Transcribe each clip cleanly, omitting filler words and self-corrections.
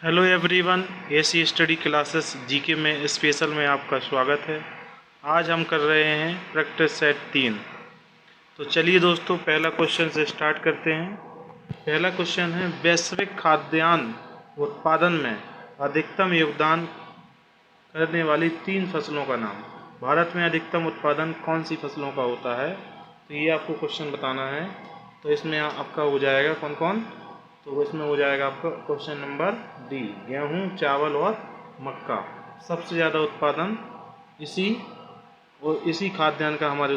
Hello everyone, AC study classes GK में special में आपका स्वागत है। आज हम कर रहे हैं प्रैक्टिस सेट 3। तो चलिए दोस्तों, पहला क्वेश्चन से स्टार्ट करते हैं। पहला क्वेश्चन है, वैश्विक खाद्यान्न उत्पादन में अधिकतम योगदान करने वाली 3 फसलों का नाम। भारत में अधिकतम उत्पादन कौन सी फसलों का होता है, तो ये आपको क्वेश्चन बताना है। तो इसमें आपका हो जाएगा कौन कौन, तो इसमें हो जाएगा आपका क्वेश्चन नंबर डी, गेहूं, चावल और मक्का। सबसे ज़्यादा उत्पादन इसी खाद्यान्न का हमारे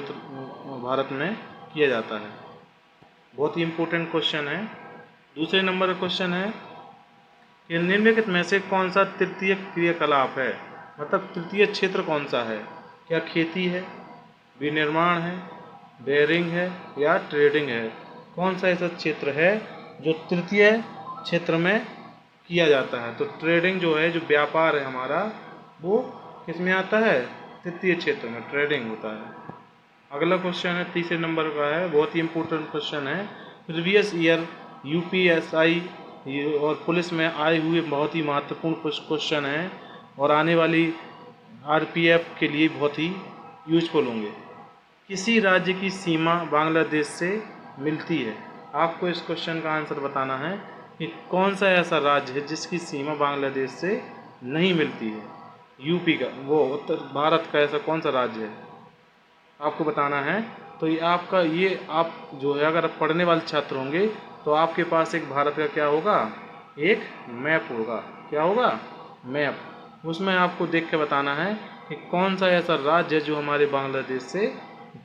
भारत में किया जाता है। बहुत ही इम्पोर्टेंट क्वेश्चन है। दूसरे नंबर का क्वेश्चन है कि निम्नलिखित में से कौन सा तृतीय क्रियाकलाप है, मतलब तृतीय क्षेत्र कौन सा है। क्या खेती है, विनिर्माण है, डेयरिंग है या ट्रेडिंग है। कौन सा ऐसा क्षेत्र है जो तृतीय क्षेत्र में किया जाता है। तो ट्रेडिंग जो है, जो व्यापार है हमारा, वो किस में आता है, तृतीय क्षेत्र में ट्रेडिंग होता है। अगला क्वेश्चन है, तीसरे नंबर का है, बहुत ही इंपॉर्टेंट क्वेश्चन है। प्रीवियस ईयर यूपीएसआई और पुलिस में आए हुए बहुत ही महत्वपूर्ण क्वेश्चन है और आने वाली आरपीएफ के लिए बहुत ही यूजफुल होंगे। किसी राज्य की सीमा बांग्लादेश से मिलती है। आपको इस क्वेश्चन का आंसर बताना है कि कौन सा ऐसा राज्य है जिसकी सीमा बांग्लादेश से नहीं मिलती है। यूपी का, वो उत्तर भारत का ऐसा कौन सा राज्य है, आपको बताना है। तो ये आपका, ये आप जो है, अगर आप पढ़ने वाले छात्र होंगे तो आपके पास एक भारत का क्या होगा, एक मैप होगा। क्या होगा, मैप। उसमें आपको देख के बताना है कि कौन सा ऐसा राज्य है जो हमारे बांग्लादेश से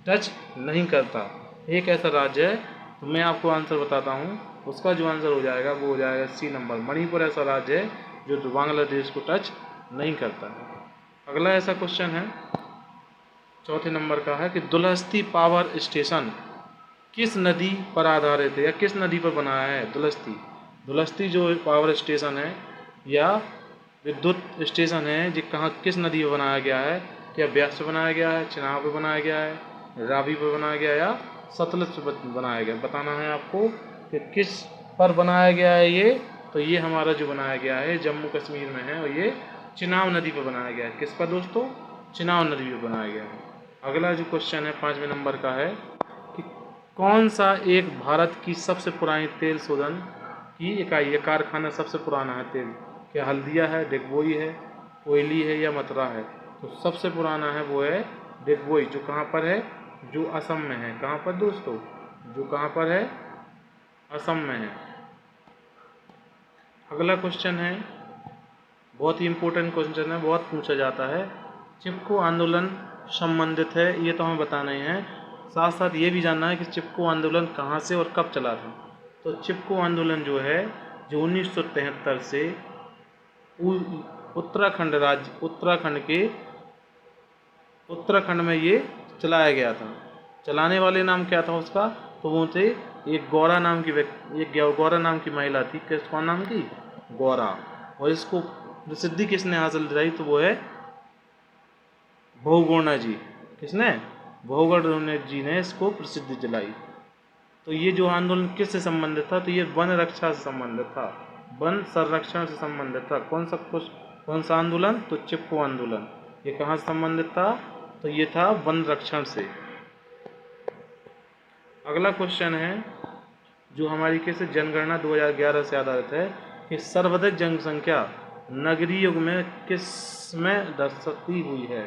टच नहीं करता। एक ऐसा राज्य है, तो मैं आपको आंसर बताता हूँ। उसका जो आंसर हो जाएगा वो हो जाएगा सी नंबर, मणिपुर ऐसा राज्य है जो बांग्लादेश को टच नहीं करता है। अगला ऐसा क्वेश्चन है, चौथे नंबर का है कि दुलहस्ती पावर स्टेशन किस नदी पर आधारित है या किस नदी पर बनाया है। दुलहस्ती जो पावर स्टेशन है या विद्युत स्टेशन है, जो कहाँ किस नदी पर बनाया गया है। क्या ब्यास पे बनाया गया है, चिनाब पे बनाया गया है, रावी पे बनाया गया या सतलज पे बनाया गया। बताना है आपको कि किस पर बनाया गया है ये। तो ये हमारा जो बनाया गया है जम्मू कश्मीर में है और ये चिनाब नदी पर बनाया गया है। किस पर दोस्तों, चिनाब नदी पर बनाया गया है। अगला जो क्वेश्चन है 5वें नंबर का है कि कौन सा एक भारत की सबसे पुरानी तेल शोधन की इकाई है, कारखाना सबसे पुराना है तेल। क्या हल्दिया है, डिगबोई है, कोयली है या मथुरा है। तो सबसे पुराना है वो है डिगबोई, जो कहाँ पर है, जो असम में है। कहाँ पर दोस्तों, जो कहाँ पर है, असम में है। अगला क्वेश्चन है, बहुत ही इम्पोर्टेंट क्वेश्चन है, बहुत पूछा जाता है। चिपको आंदोलन संबंधित है, ये तो हमें बताना ही है। साथ साथ ये भी जानना है कि चिपको आंदोलन कहाँ से और कब चला था। तो चिपको आंदोलन जो है, जो 1973 से उत्तराखंड में ये चलाया गया था। चलाने वाले नाम क्या था उसका, तो वो थे एक गौरा नाम की महिला थी। कौन नाम की, गौरा। और इसको प्रसिद्धि किसने हासिल दिलाई, तो वो है बहुगुणा जी। किसने, बहुगुणा जी ने इसको प्रसिद्धि दिलाई। तो ये जो आंदोलन किससे संबंधित था, तो ये वन रक्षा से संबंधित था, वन संरक्षण से संबंधित था। कौन सा आंदोलन, तो चिपको आंदोलन। ये कहाँ से संबंधित था, तो ये था वन रक्षण से। अगला क्वेश्चन है, जो हमारी कैसे जनगणना 2011 से आधारित है कि सर्वाधिक जनसंख्या नगरीय युग में किस में दर्शाती हुई है।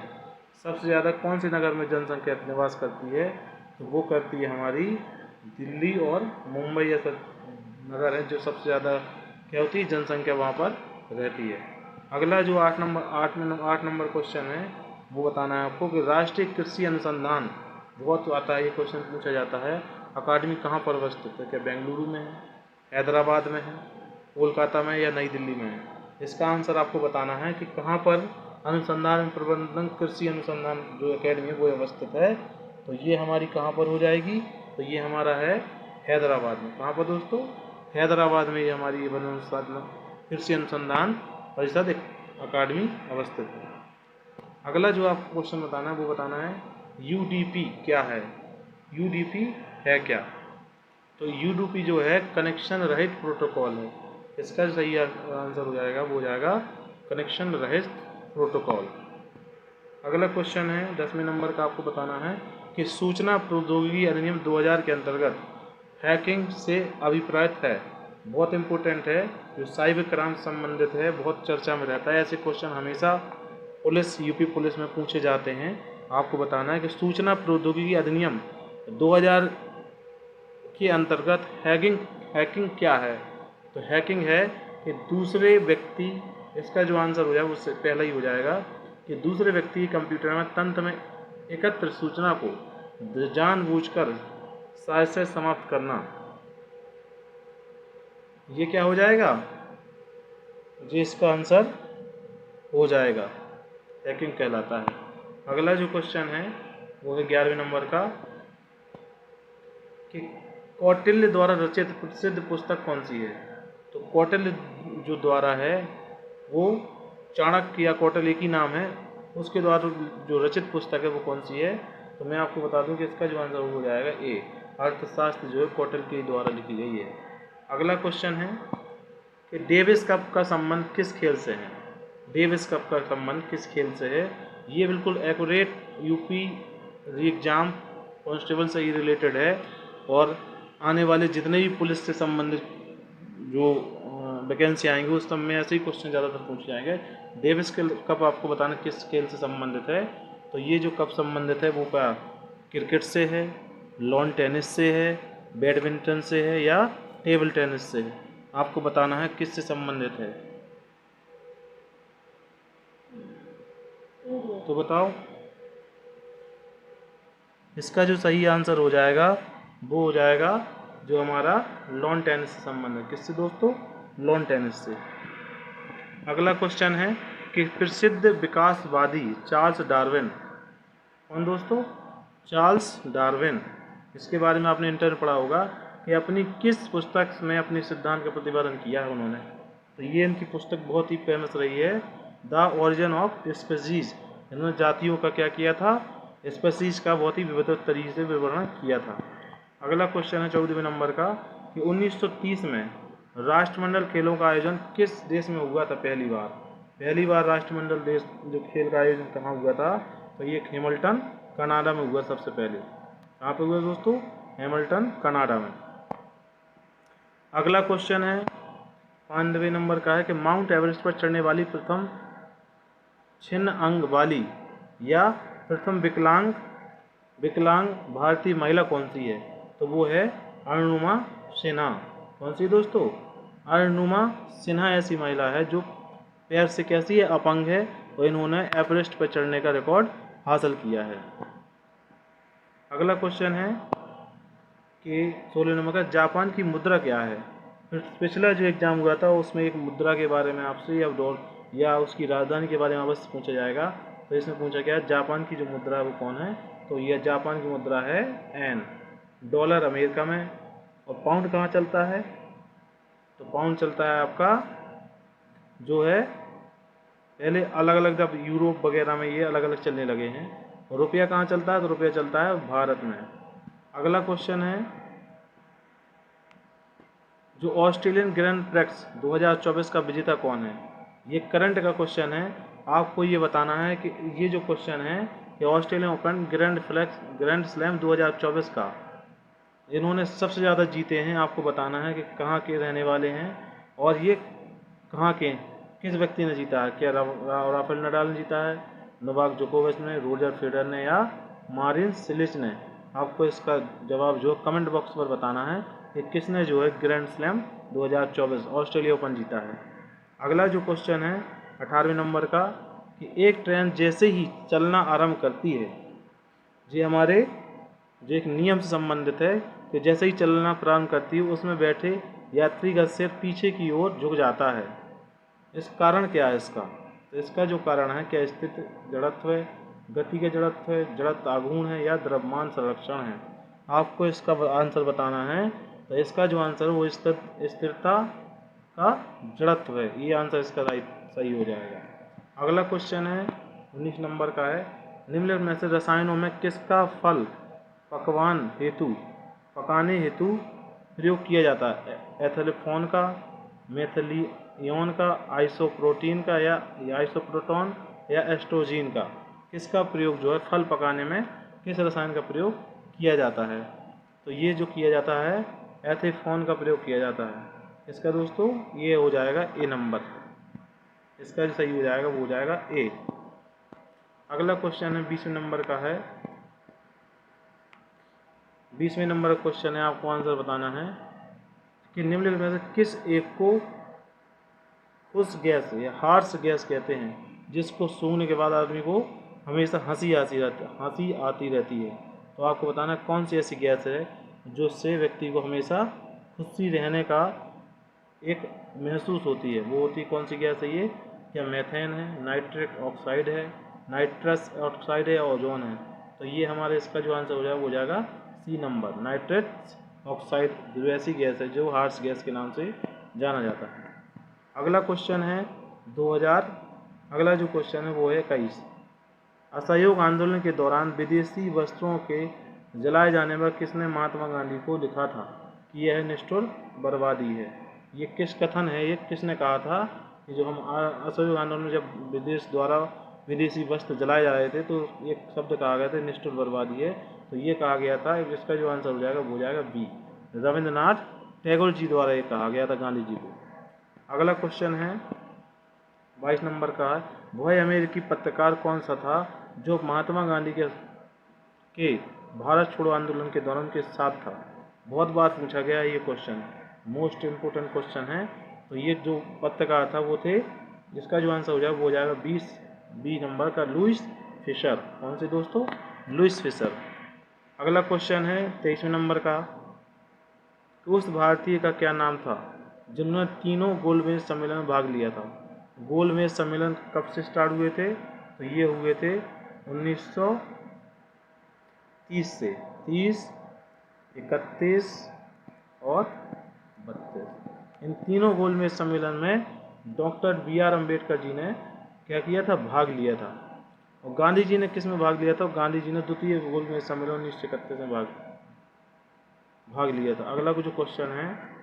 सबसे ज़्यादा कौन से नगर में जनसंख्या निवास करती है, तो वो करती है हमारी दिल्ली और मुंबई ऐसा नगर है जो सबसे ज़्यादा क्या होती है, जनसंख्या वहाँ पर रहती है। अगला जो 8 नंबर क्वेश्चन है, वो बताना है आपको कि राष्ट्रीय कृषि अनुसंधान, बहुत आता है ये क्वेश्चन पूछा जाता है, अकादमी कहाँ पर अवस्थित है। क्या बेंगलुरु में है, हैदराबाद में है, कोलकाता में या नई दिल्ली में है। इसका आंसर आपको बताना है कि कहाँ पर अनुसंधान प्रबंधन कृषि अनुसंधान जो अकेडमी है वो अवस्थित है। तो ये हमारी कहाँ पर हो जाएगी, तो ये हमारा है हैदराबाद में। कहाँ पर दोस्तों, हैदराबाद में ये हमारी वन अनुसंधान कृषि अनुसंधान परिषद अकादमी अवस्थित है। अगला जो आपको क्वेश्चन बताना है वो बताना है यूडीपी क्या है। यूडीपी है क्या, तो यूडीपी जो है कनेक्शन रहित प्रोटोकॉल है। इसका जो सही आंसर हो जाएगा वो हो जाएगा कनेक्शन रहित प्रोटोकॉल। अगला क्वेश्चन है 10वें नंबर का, आपको बताना है कि सूचना प्रौद्योगिकी अधिनियम 2000 के अंतर्गत हैकिंग से अभिप्रायत है। बहुत इंपॉर्टेंट है, जो साइबर क्राइम संबंधित है, बहुत चर्चा में रहता है। ऐसे क्वेश्चन हमेशा पुलिस, यूपी पुलिस में पूछे जाते हैं। आपको बताना है कि सूचना प्रौद्योगिकी अधिनियम 2000 के अंतर्गत हैकिंग क्या है। तो हैकिंग है कि दूसरे व्यक्ति, इसका जो आंसर हो जाए उससे पहला ही हो जाएगा कि दूसरे व्यक्ति के कंप्यूटर में तंत्र में एकत्र सूचना को जानबूझकर शायद से समाप्त करना। ये क्या हो जाएगा, ये इसका आंसर हो जाएगा, हैकिंग कहलाता है। अगला जो क्वेश्चन है वो है 11वें नंबर का कि कौटिल्य द्वारा रचित प्रसिद्ध पुस्तक कौन सी है। तो कौटिल्य जो द्वारा है वो चाणक्य या कौटिल्य एक ही नाम है, उसके द्वारा जो रचित पुस्तक है वो कौन सी है। तो मैं आपको बता दूं कि इसका जो आंसर हो जाएगा ए, अर्थशास्त्र जो है कौटिल्य के द्वारा लिखी गई है। अगला क्वेश्चन है कि डेविस कप का संबंध किस खेल से है। डेविस कप का संबंध किस खेल से है। ये बिल्कुल एक्यूरेट यूपी एग्जाम कांस्टेबल से ही रिलेटेड है, और आने वाले जितने भी पुलिस से संबंधित जो वैकेंसी आएंगे उस सब में ऐसे ही क्वेश्चन ज़्यादातर पूछे जाएंगे। डेविस कप आपको बताना किस खेल से संबंधित है। तो ये जो कप संबंधित है वो क्या क्रिकेट से है, लॉन टेनिस से है, बैडमिंटन से है या टेबल टेनिस से है। आपको बताना है किससे संबंधित है। तो बताओ, इसका जो सही आंसर हो जाएगा वो हो जाएगा जो हमारा लॉन टेनिस से संबंध है। किससे दोस्तों, लॉन टेनिस से। अगला क्वेश्चन है कि प्रसिद्ध विकासवादी चार्ल्स डार्विन, कौन दोस्तों, चार्ल्स डार्विन, इसके बारे में आपने इंटर पढ़ा होगा कि अपनी किस पुस्तक में अपने सिद्धांत का प्रतिपादन किया है उन्होंने। तो ये इनकी पुस्तक बहुत ही फेमस रही है, द ओरिजिन ऑफ स्पीसीज। इन्होंने जातियों का क्या किया था, स्पीसीज का बहुत ही विविध तरीके से विवरण किया था। अगला क्वेश्चन है 14वें नंबर का कि 1930 में राष्ट्रमंडल खेलों का आयोजन किस देश में हुआ था पहली बार राष्ट्रमंडल देश जो खेल का आयोजन कहाँ हुआ था। तो ये हैमिल्टन कनाडा में हुआ सबसे पहले। कहाँ पे हुआ दोस्तों, हैमिल्टन कनाडा में। अगला क्वेश्चन है 5वें नंबर का है कि माउंट एवरेस्ट पर चढ़ने वाली प्रथम छिन्न अंग वाली या प्रथम विकलांग भारतीय महिला कौन सी है। तो वो है अरुणिमा सिन्हा। कौन सी दोस्तों, अरुणिमा सिन्हा ऐसी महिला है जो पैर से कैसी है, अपंग है, और इन्होंने एवरेस्ट पर चढ़ने का रिकॉर्ड हासिल किया है। अगला क्वेश्चन है कि 16 नंबर का जापान की मुद्रा क्या है। पिछला जो एग्जाम हुआ था उसमें एक मुद्रा के बारे में आपसे या उसकी राजधानी के बारे में अवश्य पूछा जाएगा। तो इसमें पूछा गया जापान की जो मुद्रा है वो कौन है। तो यह जापान की मुद्रा है एन। डॉलर अमेरिका में, और पाउंड कहाँ चलता है। तो पाउंड चलता है आपका जो है, पहले अलग अलग जब यूरोप वगैरह में ये अलग अलग चलने लगे हैं। और रुपया कहाँ चलता है, तो रुपया चलता है भारत में। अगला क्वेश्चन है जो ऑस्ट्रेलियन ग्रैंड प्रिक्स 2024 का विजेता कौन है। ये करंट का क्वेश्चन है। आपको ये बताना है कि ये जो क्वेश्चन है कि ऑस्ट्रेलियन ओपन ग्रैंड स्लैम 2024 का इन्होंने सबसे ज़्यादा जीते हैं। आपको बताना है कि कहाँ के रहने वाले हैं और ये कहाँ के किस व्यक्ति ने जीता है। क्या राफेल नडाल ने जीता है, नोवाक जोकोविच ने, रोजर फेडरर ने या मारिन सिलिच ने। आपको इसका जवाब जो कमेंट बॉक्स पर बताना है कि किसने जो है ग्रैंड स्लैम 2024 ऑस्ट्रेलिया ओपन जीता है। अगला जो क्वेश्चन है 18वें नंबर का कि एक ट्रेन जैसे ही चलना आरंभ करती है, ये हमारे जो एक नियम से संबंधित है कि जैसे ही चलना प्रारंभ करती है उसमें बैठे यात्री का सिर पीछे की ओर झुक जाता है। इस कारण क्या है इसका। तो इसका जो कारण है क्या स्थित जड़त्व है, गति के जड़त्व है, जड़त्व आघूर्ण है या द्रव्यमान संरक्षण है। आपको इसका आंसर बताना है। तो इसका जो आंसर है वो स्थिरता का जड़त्व है। ये आंसर इसका सही हो जाएगा। अगला क्वेश्चन है 19 नंबर का है निम्नलिखित में से रसायनों में किसका फल पकाने हेतु प्रयोग किया जाता है। एथेलिफॉन का, मेथिलियोन का, आइसोप्रोटीन का, या आइसोप्रोटोन, या एस्ट्रोजीन का, किसका प्रयोग जो है फल पकाने में किस रसायन का प्रयोग किया जाता है? तो ये जो किया जाता है एथिफॉन का प्रयोग किया जाता है। इसका दोस्तों ये हो जाएगा ए नंबर, इसका जो सही हो जाएगा वो हो जाएगा ए। अगला क्वेश्चन है 20वें नंबर का है। 20वें नंबर का क्वेश्चन है, आपको आंसर बताना है कि निम्नलिखित में से किस एक को खुश गैस या हार्श गैस कहते हैं, जिसको सूंघने के बाद आदमी को हमेशा हंसी आती रहती है। तो आपको बताना है कौन सी ऐसी गैस है जो से व्यक्ति को हमेशा खुशी रहने का एक महसूस होती है। वो होती कौन सी गैस है ये? क्या मेथेन है, नाइट्रिक ऑक्साइड है, नाइट्रस ऑक्साइड है, ओजोन है? तो ये हमारे इसका जो आंसर हो जाएगा वो हो जाएगा सी नंबर, नाइट्रस ऑक्साइड जो ऐसी गैस है जो हार्श गैस के नाम से जाना जाता है। अगला क्वेश्चन है 2000, अगला जो क्वेश्चन है वो है 21। असहयोग आंदोलन के दौरान विदेशी वस्त्रों के जलाए जाने पर किसने महात्मा गांधी को लिखा था कि यह निष्ठुर बर्बादी है? ये किस कथन है, ये किसने कहा था कि जो हम असहयोग आंदोलन में जब विदेश द्वारा विदेशी वस्त्र जलाए जा रहे थे तो एक शब्द कहा गया था निष्ठुर बर्बादी है। तो ये कहा गया था, इसका जो आंसर हो जाएगा वो हो जाएगा बी, रविंद्रनाथ टैगोर जी द्वारा ये कहा गया था गांधी जी को। अगला क्वेश्चन है 22 नंबर का, वह अमेरिकी पत्रकार कौन सा था जो महात्मा गांधी के भारत छोड़ो आंदोलन के दौरान के साथ था? बहुत बार पूछा गया है ये क्वेश्चन, मोस्ट इम्पोर्टेंट क्वेश्चन है। तो ये जो पत्रकार था वो थे, जिसका जो आंसर हो जाएगा वो हो जाएगा 20 नंबर का लुईस फिशर। कौन से दोस्तों? Lewis Fisher. अगला क्वेश्चन है 23वें नंबर का, उस भारतीय का क्या नाम था जिन्होंने तीनों गोलमेज सम्मेलन में भाग लिया था? गोलमेज सम्मेलन कब से स्टार्ट हुए थे? तो ये हुए थे 1930 से, 30, 31 और 32। इन तीनों गोलमेज सम्मेलन में डॉक्टर BR अम्बेडकर जी ने क्या किया था? भाग लिया था। और गांधी जी ने किस में भाग लिया था? गांधी जी ने द्वितीय गोलमेज सम्मेलन 1931 में भाग लिया था। अगला जो क्वेश्चन है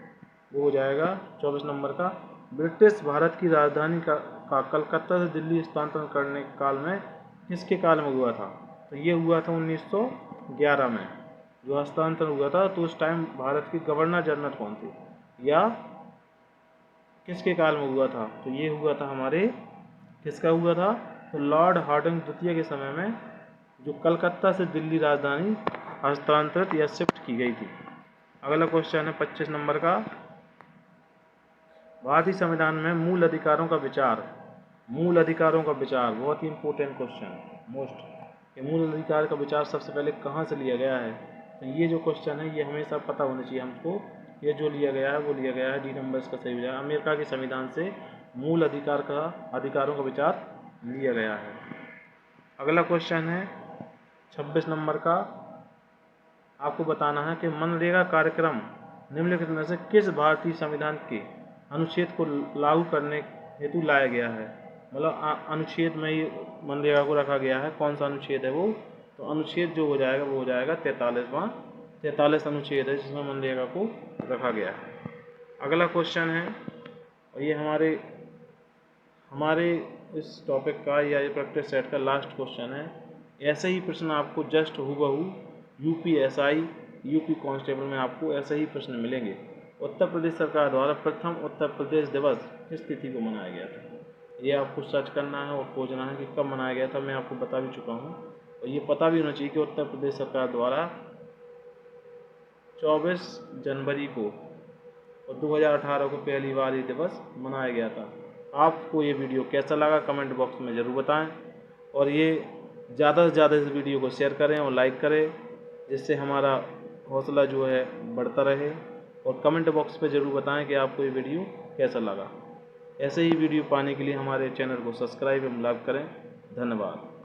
वो हो जाएगा 24 नंबर का, ब्रिटिश भारत की राजधानी का कलकत्ता से दिल्ली स्थानांतरण करने के काल में किसके काल में हुआ था? तो ये हुआ था 1911 में जो हस्तांतरण हुआ था। तो उस टाइम भारत की गवर्नर जनरल कौन थे या किसके काल में हुआ था? तो ये हुआ था हमारे, किसका हुआ था? तो लॉर्ड हार्डिंग द्वितीय के समय में जो कलकत्ता से दिल्ली राजधानी हस्तांतरित या शिफ्ट की गई थी। अगला क्वेश्चन है 25 नंबर का, भारतीय संविधान में मूल अधिकारों का विचार बहुत ही इंपॉर्टेंट क्वेश्चन मोस्ट, कि मूल अधिकार का विचार सबसे पहले कहाँ से लिया गया है? तो ये जो क्वेश्चन है ये हमेशा पता होना चाहिए हमको। ये जो लिया गया है वो लिया गया है डी नंबर, इसका सही हो जाएगा, अमेरिका के संविधान से मूल अधिकारों का विचार लिया गया है। अगला क्वेश्चन है 26 नंबर का, आपको बताना है कि मनरेगा कार्यक्रम निम्नलिखित में से किस भारतीय संविधान के अनुच्छेद को लागू करने हेतु लाया गया है? मतलब अनुच्छेद में ये मनरेगा को रखा गया है। कौन सा अनुच्छेद है वो? तो अनुच्छेद जो हो जाएगा वो हो जाएगा 43 अनुच्छेद है जिसमें मनरेगा को रखा गया है। अगला क्वेश्चन है, और ये हमारे इस टॉपिक का या ये प्रैक्टिस सेट का लास्ट क्वेश्चन है। ऐसे ही प्रश्न आपको जस्ट हूबहू UPSI UP कांस्टेबल में आपको ऐसे ही प्रश्न मिलेंगे। उत्तर प्रदेश सरकार द्वारा प्रथम उत्तर प्रदेश दिवस किस तिथि को मनाया गया था? ये आपको सर्च करना है और खोजना है कि कब मनाया गया था। मैं आपको बता भी चुका हूँ, और ये पता भी होना चाहिए कि उत्तर प्रदेश सरकार द्वारा 24 जनवरी को और 2018 को पहली बार ये दिवस मनाया गया था। आपको ये वीडियो कैसा लगा कमेंट बॉक्स में ज़रूर बताएं, और ये ज़्यादा से ज़्यादा इस वीडियो को शेयर करें और लाइक करें, जिससे हमारा हौसला जो है बढ़ता रहे। और कमेंट बॉक्स पे ज़रूर बताएं कि आपको ये वीडियो कैसा लगा। ऐसे ही वीडियो पाने के लिए हमारे चैनल को सब्सक्राइब एवं लाइक करें। धन्यवाद।